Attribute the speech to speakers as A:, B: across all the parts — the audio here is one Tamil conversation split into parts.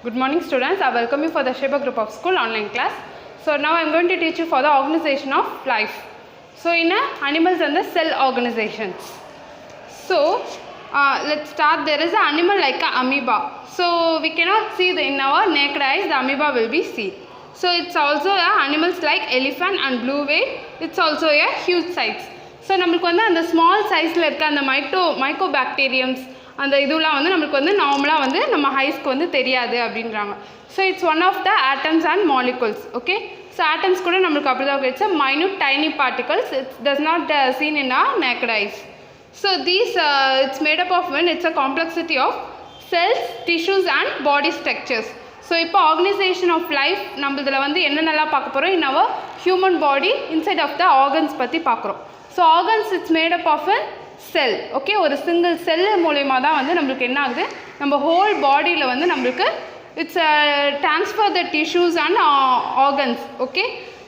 A: Good morning students, I welcome you for the Sheba Group of School online class. So now I am going to teach you for the organization of life. So in animals and the cell organizations. So let's start. There is an animal like an amoeba. So we cannot see in our naked eyes the amoeba will be seen. So it's also animals like elephant and blue whale. It's also a huge size. So நம்மளுக்கு வந்து அந்த small sizeல இருக்க அந்த mycobacteriums அந்த இதுலாம் வந்து நமக்கு வந்து நார்மலா வந்து நம்ம ஹைஸ்க்கு வந்து தெரியாது அப்படின்றாங்க. So it's one of the atoms and molecules. Okay. So atoms கூட நமக்கு அப்படிதான் இருக்கு. It's a minute tiny particles. It does not seen in our naked eyes. So these it's made up of when it's a complexity of cells, tissues and body structures. So இப்போ organization of life நம்மளதுல வந்து என்னென்னலாம் பார்க்க போறோம் in our human body inside of the organs பத்தி பார்க்குறோம். So organs it's made up of a cell. Okay, ஒரு single cell மூலமா தான் வந்து நமக்கு என்ன ஆகுது நம்ம whole bodyல வந்து நமக்கு it's transfer the tissues and organs. Okay,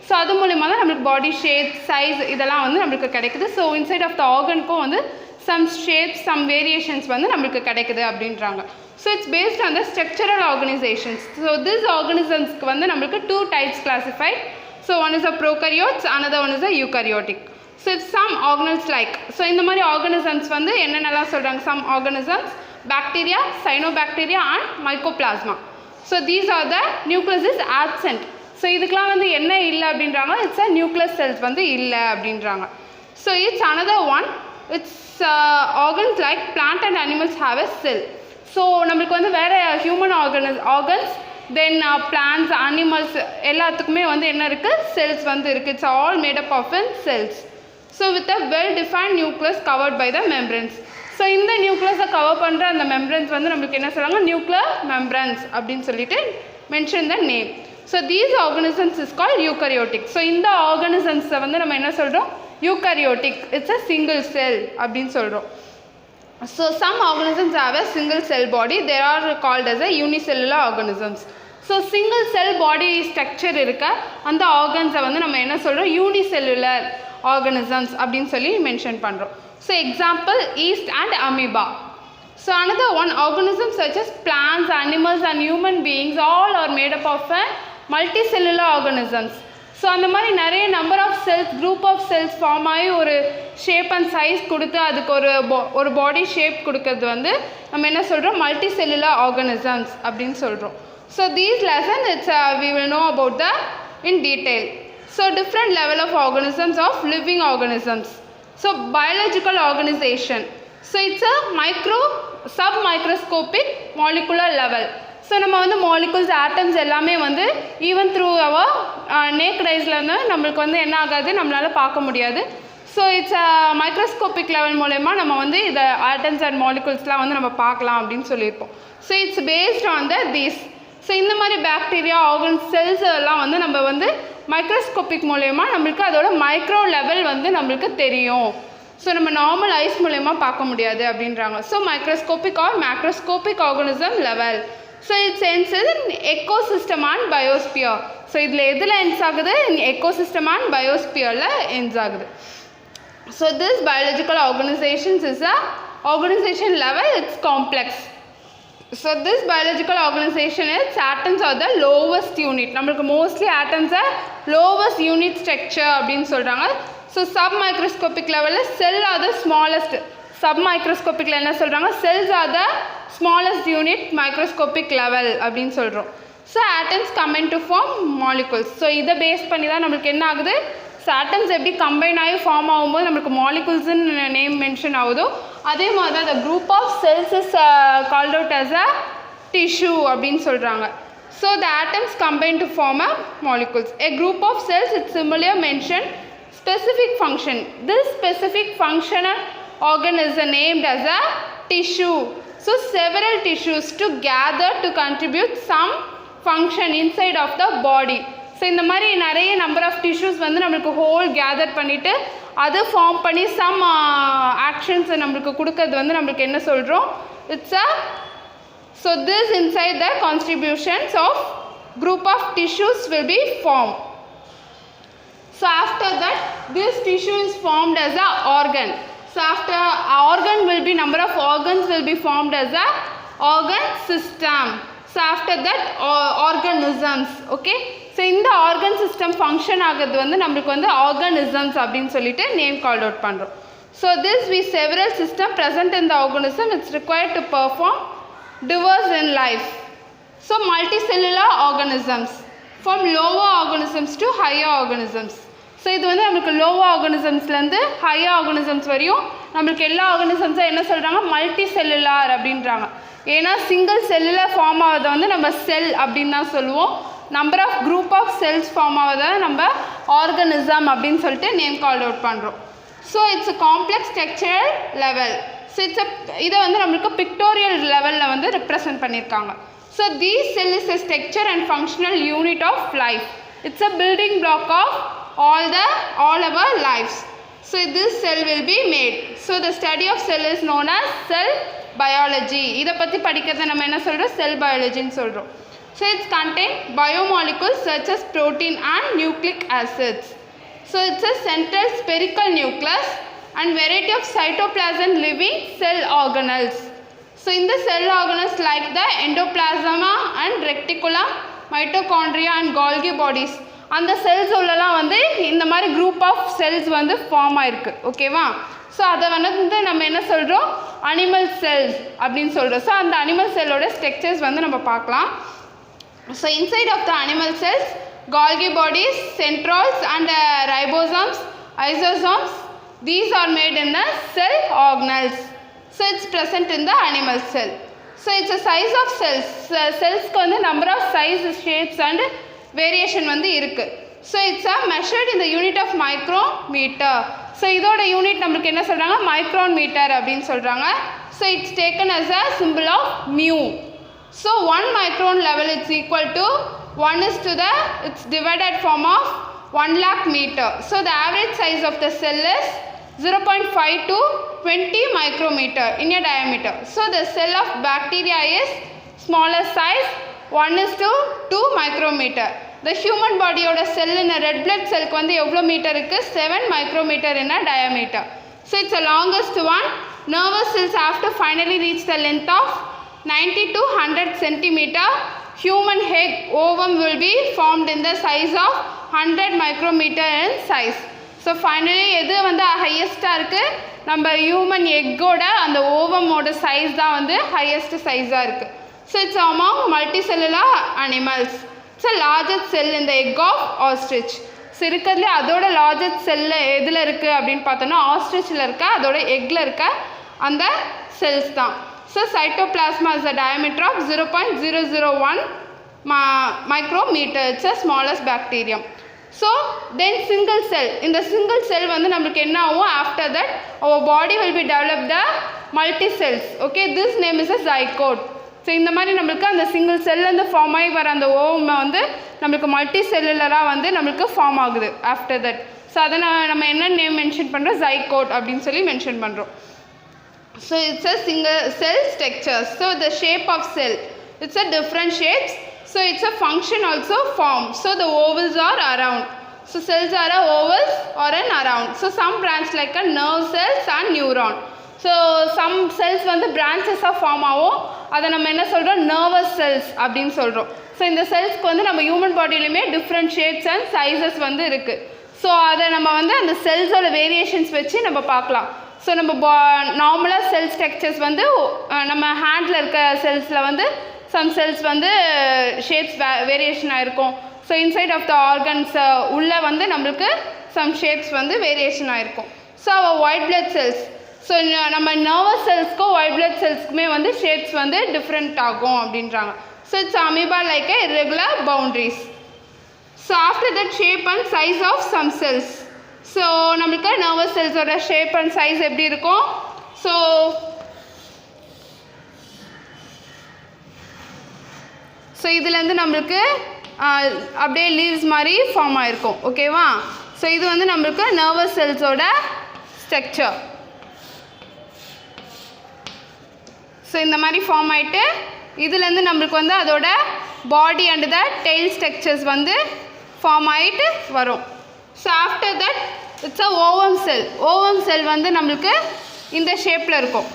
A: so அது மூலமா தான் நமக்கு body shape, size இதெல்லாம் வந்து நமக்கு கிடைக்குது. So inside of the organ-க்கும் வந்து some shapes, some variations வந்து நமக்கு கிடைக்குது அப்படின்றாங்க. So it's based on the structural organizations. So these organisms க்கு வந்து நமக்கு two types classified. So one is a prokaryotes, another one is a eukaryotic. So if some organelles like, so இந்த மாதிரி organisms வந்து என்னென்னலாம் சொல்றாங்க, some organisms bacteria, cyanobacteria and mycoplasma. So these are the nucleus is absent. So இதுக்கெல்லாம் வந்து என்ன இல்லை அப்படின்றாங்க, it's a nucleus cells வந்து இல்லை அப்படின்றாங்க. So it's another one, it's organs like plant and animals have a cell. So நம்மளுக்கு வந்து வேற human organs then plants, animals எல்லாத்துக்குமே வந்து என்ன இருக்கு, cells வந்து இருக்கு. It's all made up of cells. So with a well defined nucleus covered by the membranes. So இந்த nucleus cover பண்ற அந்த membranes வந்து நமக்கு என்ன சொல்றாங்க, nuclear membranes அப்படினு சொல்லிட்டு mention the name. So these organisms is called eukaryotic. So இந்த organisms வந்து நம்ம என்ன சொல்றோம், eukaryotic. It's a single cell அப்படினு சொல்றோம். So some organisms have a single cell body. They are called as a unicellular organisms. So single cell body structure இருக்க அந்த organs வந்து நம்ம என்ன சொல்றோம், unicellular organisms அப்படினு சொல்லி மென்ஷன் பண்றோம். So example yeast and amoeba. So another one, organisms such as plants, animals and human beings all are made up of multicellular organisms. So அந்த மாதிரி நிறைய number of cells, group of cells form ஆகி ஒரு ஷேப் அண்ட் சைஸ் கொடுத்து அதுக்கு ஒரு பாடி ஷேப் கொடுக்கறது வந்து நம்ம என்ன சொல்றோம், மல்டிசெல்லுலர் ஆர்கானிசம்ஸ் அப்படின்னு சொல்றோம். So these lessons it's we will know about the in detail. So different level of organisms of living organisms. So biological organization. So it's a submicroscopic molecular level. So நம்ம வந்து molecules, atoms எல்லாமே வந்து even through our naked eyesல வந்து நமக்கு வந்து என்ன ஆகாது, நம்மளால பார்க்க முடியாது. So it's a microscopic level மூலமா நம்ம வந்து இந்த atoms and moleculesலாம் வந்து நம்ம பார்க்கலாம் அப்படின்னு சொல்லியிருப்போம். So it's based on these. So இந்த மாதிரி பாக்டீரியா, ஆர்கன், செல்ஸ் எல்லாம் வந்து நம்ம வந்து மைக்ரோஸ்கோபிக் மூலமா நமக்கு அதோட மைக்ரோ லெவல் வந்து நமக்கு தெரியும். ஸோ நம்ம நார்மல் ஐஸ் மூலமா பார்க்க முடியாது அப்படின்றாங்க. So microscopic or macroscopic organism level. So it's ends ecosystem and biosphere. So இதில் எதில் என்ஸ் ஆகுது, எக்கோசிஸ்டம் அண்ட் பயோஸ்பியரில் என்ஸ் ஆகுது. So this biological organisations is a organisation level, it's complex. So this biological organization is atoms are the lowest unit. நமக்கு mostly atoms are lowest unit structure அப்படின்னு சொல்றாங்க. So submicroscopic level cell are the smallest. Submicroscopic என்ன சொல்றாங்க, cells are the smallest unit microscopic level அப்படின்னு சொல்றோம். So atoms combine to form molecules. So இதை பேஸ் பண்ணி தான் நமக்கு என்ன ஆகுது, so atoms எப்படி கம்பைன் ஆகி ஃபார்ம் ஆகும்போது நமக்கு மாலிகுல்ஸ்னு நேம் மென்ஷன் ஆகுதோ அதே மாதிரி தான் the group of cells is called out as a tissue அப்படின்னு சொல்கிறாங்க. So the atoms combine to form a molecules. A group of cells it's similarly mentioned specific function. This specific functional organ is named as a tissue. So several tissues to gather to contribute some function inside of the body. So இந்த மாதிரி நிறைய நம்பர் ஆஃப் டிஷ்யூஸ் வந்து நம்மளுக்கு ஹோல் கேதர் பண்ணிவிட்டு அதை ஃபார்ம் பண்ணி சம் ஆக்ஷன்ஸ் நம்மளுக்கு கொடுக்கறது வந்து நம்மளுக்கு என்ன சொல்கிறோம், it's so this inside the contributions of group of tissues will be form. So after that this tissue is formed as a organ. So after organ will be number of organs will be formed as a organ system. So after that organisms. Okay, so இந்த ஆர்கன் சிஸ்டம் ஃபங்க்ஷன் ஆகிறது வந்து நம்மளுக்கு வந்து ஆர்கனிசம்ஸ் அப்படின்னு சொல்லிட்டு நேம் கால்ட் அவுட் பண்ணுறோம். So this we several system present in the organism it's required to perform diverse in life. So multicellular organisms from lower organisms to higher organisms. So இது வந்து நம்மளுக்கு லோவர் ஆர்கனிசம்ஸ்லேருந்து ஹையர் ஆர்கனிசம்ஸ் வரையும் நம்மளுக்கு எல்லா ஆர்கனிசம்ஸும் என்ன சொல்கிறாங்க, மல்டி செல்லுலார் அப்படின்றாங்க. ஏன்னா சிங்கிள் செல்லில் ஃபார்ம் ஆகிறத வந்து நம்ம செல் அப்படின்னு தான் சொல்லுவோம். Number of group of cells form ஆகிறத நம்ம ஆர்கனிசம் அப்படின்னு சொல்லிட்டு நேம் கால்ட் அவுட் பண்ணுறோம். So it's a complex structural level. So இதை வந்து நம்மளுக்கு பிக்டோரியல் லெவலில் வந்து ரெப்ரசன்ட் பண்ணியிருக்காங்க. So these cell is a structure and functional unit of life. It's a building block of all our lives. So this cell will be made. So the study of cell is known as cell biology. இதை பற்றி படிக்கிறத நம்ம என்ன சொல்கிறோம், செல் பயாலஜின்னு சொல்கிறோம். So it's contain biomolecules such as protein and nucleic acids. So it's a central spherical nucleus and variety of cytoplasm living cell organelles. So in the cell organelles like the endoplasm and reticulum, mitochondria and Golgi bodies, அந்த செல்ஸ் உள்ளலாம் வந்து இந்த மாதிரி குரூப் ஆஃப் செல்ஸ் வந்து ஃபார்ம் ஆயிருக்கு. ஓகேவா? ஸோ அதை வந்து நம்ம என்ன சொல்கிறோம், அனிமல் செல்ஸ் அப்படின்னு சொல்கிறோம். ஸோ அந்த அனிமல் செல்லோட ஸ்ட்ரக்சர்ஸ் வந்து நம்ம பார்க்கலாம். So inside of the animal cells Golgi bodies, centrioles and ribosomes, isosomes, these are made in the cell organelles. So it's present in the animal cell. So it's a size of cells. Cells ku வந்து number of size, shapes and variation வந்து இருக்கு. So it's measured in the unit of micrometer. So இதோட யூனிட் நம்மளுக்கு என்ன சொல்றாங்க, மைக்ரோமீட்டர் அப்படின்னு சொல்றாங்க. So it's taken as a symbol of mu. So 1 micron level is equal to 1 is to the, it's divided form of 1 lakh meter. So the average size of the cell is 0.5 to 20 micrometer in a diameter. So the cell of bacteria is smaller size, 1 is to 2 micrometer. The human body oda cell in a red blood cell ku vandu evlo meter irukku, 7 micrometer in a diameter. So it's the longest one. Nervous cells have to finally reach the length of 90 to 100 centimeter. Human egg ovum will be formed in the size of 100 micrometer in size. So finally எது வந்து ஹையஸ்ட்டாக இருக்குது, நம்ம ஹியூமன் எக்கோட அந்த ஓவமோட சைஸ் தான் வந்து ஹையஸ்ட் சைஸாக இருக்குது. So it's among multicellular animals. It's a largest cell இந்த எக் ஆஃப் ஆஸ்ட்ரிச். ஸோ இருக்கிறதுலே அதோட லார்ஜஸ்ட் செல்லு எதில் இருக்குது அப்படின்னு பார்த்தோன்னா ஆஸ்ட்ரிச்சில் இருக்க அதோட எக்கில் இருக்க அந்த செல்ஸ் தான். So cytoplasma is the diameter of 0.001 micrometer. It's the smallest bacterium. So then single cell. In the single cell வந்து நம்மளுக்கு என்ன ஆகும், after that our body will be developed the multi cells. Okay, this name is a zygote. So இந்த மாதிரி நம்மளுக்கு அந்த சிங்கிள் செல்லேருந்து ஃபார்ம் ஆகி வர அந்த ஓவமை வந்து நம்மளுக்கு மல்டி செல்லுலராக வந்து நம்மளுக்கு ஃபார்ம் ஆகுது ஆஃப்டர் தட். ஸோ அதை நம்ம என்ன நேம் மென்ஷன் பண்ணுறோம், zygote அப்படின்னு சொல்லி மென்ஷன் பண்ணுறோம். So it's a single cell structure. So the shape of cell, it's a different shapes. So it's a function also form. So the ovals are around. So cells are a ovals or an around. So some branch like a nerve cells and neuron. So some cells வந்து branches ஆஃப் ஃபார்ம் ஆகும். அதை நம்ம என்ன சொல்கிறோம், நர்வஸ் செல்ஸ் அப்படின்னு சொல்கிறோம். ஸோ இந்த செல்ஸ்க்கு வந்து நம்ம ஹியூமன் பாடியிலுமே டிஃப்ரெண்ட் ஷேப்ஸ் அண்ட் சைஸஸ் வந்து இருக்குது. ஸோ அதை நம்ம வந்து அந்த செல்ஸோட வேரியேஷன்ஸ் வச்சு நம்ம பார்க்கலாம். ஸோ நம்ம நார்மலாக செல் ஸ்ட்ரக்சர்ஸ் வந்து நம்ம ஹேண்டில் இருக்க செல்ஸில் வந்து சம் செல்ஸ் வந்து ஷேப்ஸ் வேரியேஷன் ஆகிருக்கும். So inside of the organs உள்ளே வந்து நம்மளுக்கு சம் ஷேப்ஸ் வந்து வேரியேஷன் ஆகிருக்கும். So white blood cells, so நம்ம நர்வஸ் செல்ஸ்க்கும் ஒயிட் பிளட் செல்ஸ்க்குமே வந்து ஷேப்ஸ் வந்து டிஃப்ரெண்ட் ஆகும் அப்படின்றாங்க. So it's amoeba like a irregular boundaries. So after that shape and size of some cells. So நம்மளுக்கு நர்வஸ் செல்ஸோட ஷேப் அண்ட் சைஸ் எப்படி இருக்கும், ஸோ இதுலேருந்து நம்மளுக்கு அப்படியே லீவ்ஸ் மாதிரி ஃபார்ம் ஆகிருக்கும். ஓகேவா? ஸோ இது வந்து நம்மளுக்கு நர்வஸ் செல்ஸோட ஸ்ட்ரக்சர். ஸோ இந்த மாதிரி ஃபார்ம் ஆகிட்டு இதுலேருந்து நம்மளுக்கு வந்து அதோட body and the tail structures வந்து ஃபார்ம் ஆகிட்டு வரும். So after that it's a ovum cell. Ovum cell வந்து நம்மளுக்கு இந்த ஷேப்பில் இருக்கும்.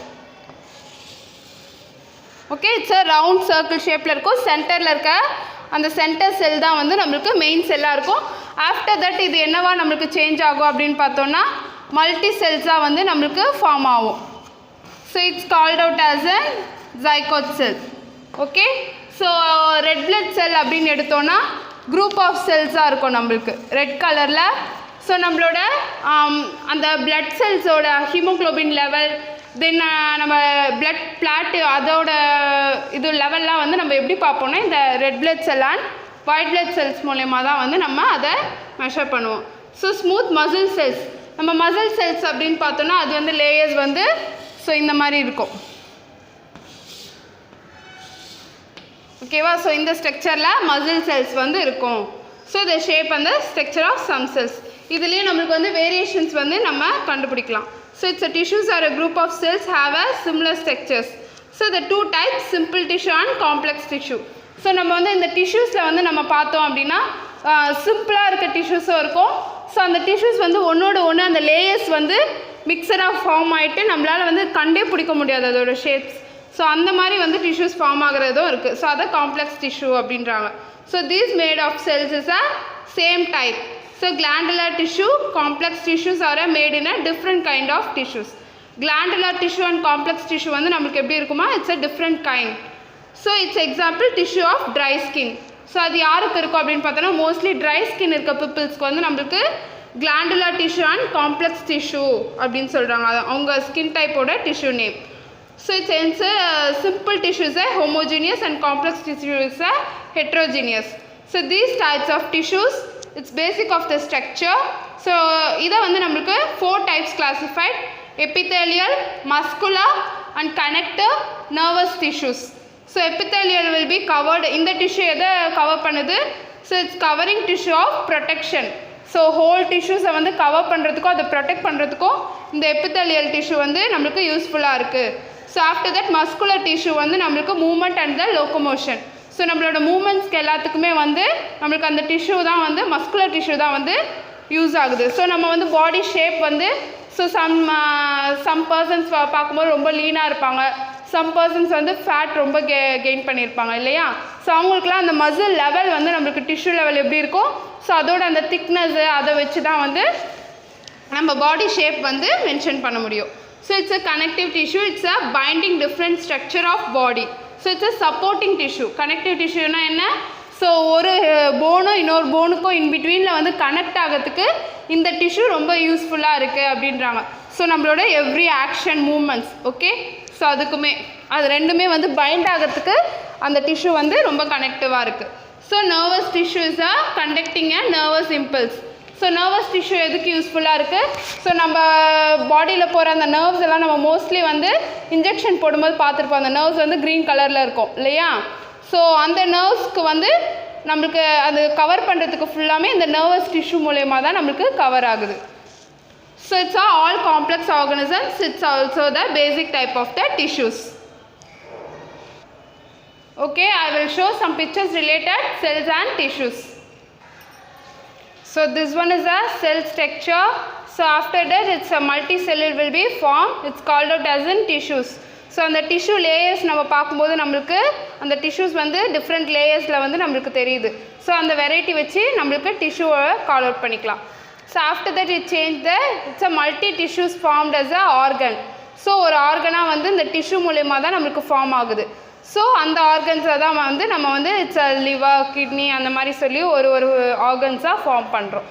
A: Okay it's a round circle ஷேப்பில் இருக்கும். சென்டரில் இருக்க அந்த சென்டர் செல் தான் வந்து நம்மளுக்கு மெயின் செல்லாக இருக்கும். ஆஃப்டர் தட் இது என்னவா நம்மளுக்கு சேஞ்ச் ஆகும் அப்படின்னு பார்த்தோன்னா மல்டி செல்ஸாக வந்து நம்மளுக்கு ஃபார்ம் ஆகும். So it's called out as a zygote sell. Okay so red blood செல் அப்படின்னு எடுத்தோன்னா குரூப் ஆஃப் செல்ஸாக இருக்கும் நம்மளுக்கு ரெட் கலரில். ஸோ நம்மளோட அந்த பிளட் செல்ஸோட ஹீமோக்ளோபின் லெவல் தென் நம்ம பிளட் பிளாட் அதோட இது லெவல்லாம் வந்து நம்ம எப்படி பார்ப்போம்னா இந்த red blood cell and white blood cells மூலயமா தான் வந்து நம்ம அதை மெஷர் பண்ணுவோம். ஸோ ஸ்மூத் மசில் செல்ஸ், நம்ம மசில் செல்ஸ் அப்படின்னு பார்த்தோன்னா அது வந்து லேயர்ஸ் வந்து ஸோ இந்த மாதிரி இருக்கும். ஓகேவா? ஸோ இந்த ஸ்ட்ரக்சரில் மசில் செல்ஸ் வந்து இருக்கும். So the shape and the structure of some cells. இதுலேயே நம்மளுக்கு வந்து வேரியேஷன்ஸ் வந்து நம்ம கண்டுபிடிக்கலாம். So it's a tissues are a group of cells have a similar structures. So the two types simple tissue and complex tissue. So நம்ம வந்து இந்த டிஷ்யூஸில் வந்து நம்ம பார்த்தோம் அப்படின்னா சிம்பிளாக இருக்க டிஷ்யூஸும் இருக்கும். ஸோ அந்த டிஷ்யூஸ் வந்து ஒன்றோட ஒன்று அந்த லேயர்ஸ் வந்து மிக்சராக ஃபார்ம் ஆகிட்டு நம்மளால் வந்து கண்டே பிடிக்க முடியாது அதோட ஷேப்ஸ். ஸோ அந்த மாதிரி வந்து டிஷ்யூஸ் ஃபார்ம் ஆகிறதும் இருக்குது. ஸோ அதை காம்ப்ளெக்ஸ் டிஷ்யூ அப்படின்றாங்க. So these made of cells is a same type. So glandular tissue, complex tissues are made in a different kind of tissues. Glandular tissue and complex tissue வந்து நமக்கு எப்படி இருக்குமா? It's a different kind. So it's example tissue of dry skin. So அது யாருக்கு இருக்கும் அப்படின்னு பார்த்தோன்னா மோஸ்ட்லி ட்ரை ஸ்கின் இருக்க பீப்புள்ஸ்க்கு வந்து நம்மளுக்கு glandular tissue and complex tissue அப்படின்னு சொல்கிறாங்க. அது அவங்க ஸ்கின் டைப்போட tissue name. So it's a simple tissue is a homogeneous and complex tissue is a heterogeneous. So these types of tissues it's basic of the structure. So இதை வந்து நம்மளுக்கு 4 types classified: epithelial, muscular and connective nervous tissues. So epithelial will be covered, இந்த tissue எதை கவர் பண்ணுது? So it's covering tissue of protection. So whole tissues வந்து கவர் பண்ணுறதுக்கும் அதை ப்ரொடெக்ட் பண்ணுறதுக்கும் இந்த epithelial tissue வந்து நம்மளுக்கு யூஸ்ஃபுல்லாக இருக்குது. So after that muscular tissue வந்து நம்மளுக்கு movement and the locomotion. So நம்மளோட மூமெண்ட்ஸ்க்கு எல்லாத்துக்குமே வந்து நம்மளுக்கு அந்த டிஷ்யூ தான் வந்து மஸ்குலர் டிஷ்யூ தான் வந்து யூஸ் ஆகுது. ஸோ நம்ம வந்து பாடி ஷேப் வந்து ஸோ சம் பர்சன்ஸ் பார்க்கும்போது ரொம்ப லீனாக இருப்பாங்க, சம் பர்சன்ஸ் வந்து ஃபேட் ரொம்ப கெயின் பண்ணியிருப்பாங்க இல்லையா? ஸோ அவங்களுக்குலாம் அந்த மசில் லெவல் வந்து நம்மளுக்கு டிஷ்யூ லெவல் எப்படி இருக்கும், ஸோ அதோட அந்த திக்னஸ்ஸு அதை வச்சு தான் வந்து நம்ம பாடி ஷேப் வந்து மென்ஷன் பண்ண முடியும். So it's a connective tissue, it's a binding different structure of body. So it's a supporting tissue. Connective டிஷ்யூனா என்ன? ஸோ ஒரு போனும் இன்னொரு போனுக்கும் இன்பிட்வீனில் வந்து கனெக்ட் ஆகிறதுக்கு இந்த டிஷ்யூ ரொம்ப யூஸ்ஃபுல்லாக இருக்குது அப்படின்றாங்க. ஸோ நம்மளோட every action moments okay, so அதுக்குமே அது ரெண்டுமே வந்து பைண்ட் ஆகிறதுக்கு அந்த டிஷ்யூ வந்து ரொம்ப கனெக்டிவாக இருக்குது. So nervous tissue is a conducting a nervous impulse. So nervous tissue எதுக்கு யூஸ்ஃபுல்லாக இருக்குது? ஸோ நம்ம பாடியில் போகிற அந்த நர்வ்ஸ் எல்லாம் நம்ம மோஸ்ட்லி வந்து இன்ஜெக்ஷன் போடும்போது பார்த்துருப்போம். அந்த நர்வ்ஸ் வந்து க்ரீன் கலரில் இருக்கும் இல்லையா? ஸோ அந்த நர்வ்ஸ்க்கு வந்து நம்மளுக்கு அது கவர் பண்ணுறதுக்கு ஃபுல்லாமே இந்த நர்வஸ் டிஷ்யூ மூலயமா தான் நம்மளுக்கு கவர் ஆகுது. So it's all complex organisms. It's also the basic type of the tissues. Okay, I will show some pictures related cells and tissues. So this one is a cell structure. So after that it's a multicellular will be formed. It's called out as in tissues. So அந்த tissue layers நம்ம பார்க்கும்போது நம்மளுக்கு அந்த tissues வந்து different layers-ல வந்து நம்மளுக்கு தெரியுது. So அந்த variety வச்சு நம்மளுக்கு tissue-வை call out பண்ணிக்கலாம். So after that it change the it's a multi tissues formed as a organ. So ஒரு ஆர்கனாக வந்து இந்த tissue மூலமா தான் நம்மளுக்கு ஃபார்ம் ஆகுது. ஸோ அந்த ஆர்கன்ஸை தான் வந்து நம்ம வந்து இட்ஸ் லிவர், கிட்னி அந்த மாதிரி சொல்லி ஒரு ஆர்கன்ஸாக ஃபார்ம் பண்ணுறோம்.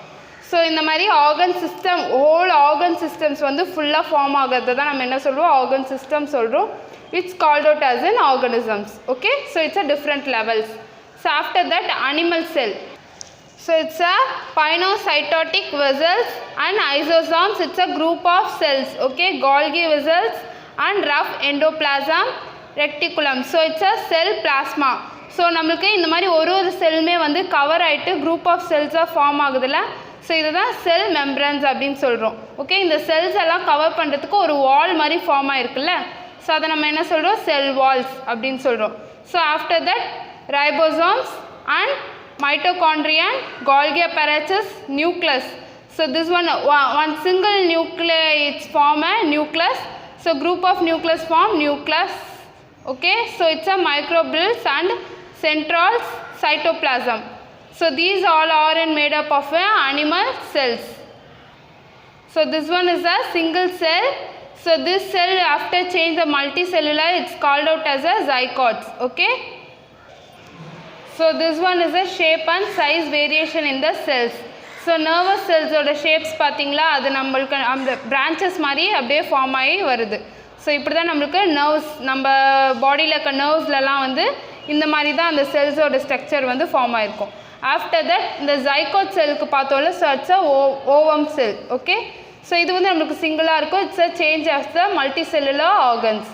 A: ஸோ இந்த மாதிரி organ system, whole organ systems வந்து ஃபுல்லாக ஃபார்ம் ஆகிறது தான் நம்ம என்ன சொல்கிறோம்? ஆர்கன் சிஸ்டம் சொல்கிறோம். It's called out as in organisms. Okay, so it's a different levels. So after that animal cell. So it's a pinocytotic vesicles and lysosomes. It's a group of cells. Okay, golgi vesicles and rough endoplasm reticulum. So it's a cell plasma. So நம்மளுக்கு இந்த மாதிரி ஒரு செல்லுமே வந்து கவர் ஆகிட்டு குரூப் ஆஃப் செல்ஸாக ஃபார்ம் ஆகுதுல்ல, ஸோ இதுதான் செல் மெம்பரன்ஸ் அப்படின்னு சொல்கிறோம். ஓகே, இந்த செல்ஸ் எல்லாம் கவர் பண்ணுறதுக்கு ஒரு வால் மாதிரி ஃபார்ம் ஆகிருக்குல்ல, ஸோ அதை நம்ம என்ன சொல்கிறோம்? செல் வால்ஸ் அப்படின்னு சொல்கிறோம். So after that ribosomes and mitochondria, Golgi apparatus, nucleus. So this one single nucleus form a nucleus. So group of nucleus form nucleus. Okay, so it's a microbills and centrioles cytoplasm. So these all are made up of animal cells. So this one is a single cell. So this cell after change the multicellular, it's called out as a zygotes. Okay. So this one is a shape and size variation in the cells. So nervous cells oda shapes பாத்தீங்களா அது நமக்கு அந்த branches மாதிரி அப்படியே ஃபார்ம் ஆகி வருது. ஸோ இப்படி தான் நம்மளுக்கு நர்வ்ஸ் நம்ம பாடியில் இருக்க நர்வ்ஸ்லலாம் வந்து இந்த மாதிரி தான் அந்த செல்ஸோட ஸ்ட்ரக்சர் வந்து ஃபார்ம் ஆகிருக்கும். ஆஃப்டர் தட் இந்த ஜைகோட் செல்லுக்கு பார்த்தோம்ல so it's a ovum cell. Okay, so இது வந்து நம்மளுக்கு சிங்கிளாக இருக்கும். It's a change of the multi cellular organs.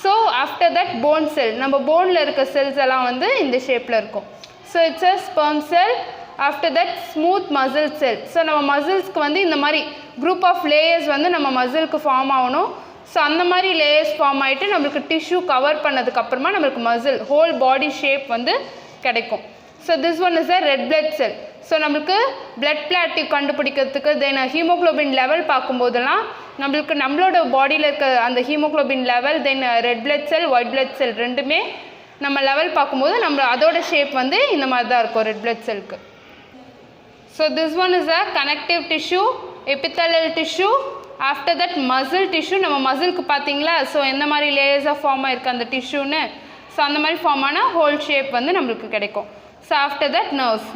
A: So after that bone cell, நம்ம போனில் இருக்க செல்ஸ் எல்லாம் வந்து இந்த ஷேப்பில் இருக்கும். So it's a sperm cell. After that smooth muscle cell. So நம்ம மசில்ஸ்க்கு வந்து இந்த மாதிரி குரூப் ஆஃப் லேயர்ஸ் வந்து நம்ம மசிலுக்கு ஃபார்ம் ஆகணும். ஸோ அந்த மாதிரி லேயர்ஸ் ஃபார்ம் ஆகிட்டு நம்மளுக்கு டிஷ்யூ கவர் பண்ணதுக்கப்புறமா நம்மளுக்கு மசில் ஹோல் பாடி ஷேப் வந்து கிடைக்கும். So this one is a red blood sell. So நம்மளுக்கு பிளட் பிளாட்டிவ் கண்டுபிடிக்கிறதுக்கு தென் ஹீமோக்ளோபின் லெவல் பார்க்கும்போதெல்லாம் நம்மளோட பாடியில் இருக்க அந்த haemoglobin level then red blood செல் ஒயிட் பிளட் செல் ரெண்டுமே நம்ம லெவல் பார்க்கும்போது நம்ம அதோட ஷேப் வந்து இந்த மாதிரி தான் இருக்கும் ரெட் பிளட் செல்க்கு. So this one is a connective tissue, epithelial tissue. After that muscle tissue. நம்ம மசிலுக்கு பார்த்தீங்களா ஸோ எந்த மாதிரி லேயர்ஸாக ஃபார்ம் ஆகிருக்கு அந்த டிஷ்யூன்னு. ஸோ அந்த மாதிரி ஃபார்ம் ஆன ஹோல் ஷேப் வந்து நம்மளுக்கு கிடைக்கும். ஸோ ஆஃப்டர் தட்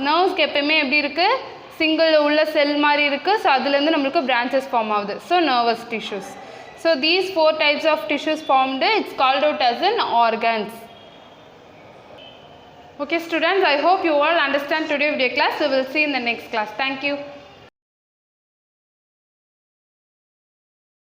A: நர்வ்ஸ்க்கு எப்பயுமே எப்படி இருக்குது சிங்கிள் உள்ள செல் மாதிரி இருக்குது. ஸோ அதுலேருந்து நம்மளுக்கு பிரான்ச்சஸ் ஃபார்ம் ஆகுது. So nervous tissues. So these 4 types of tissues formed, it's called out as an organs. Okay students, I hope you all understand today video class. We will see in the next class. Thank you.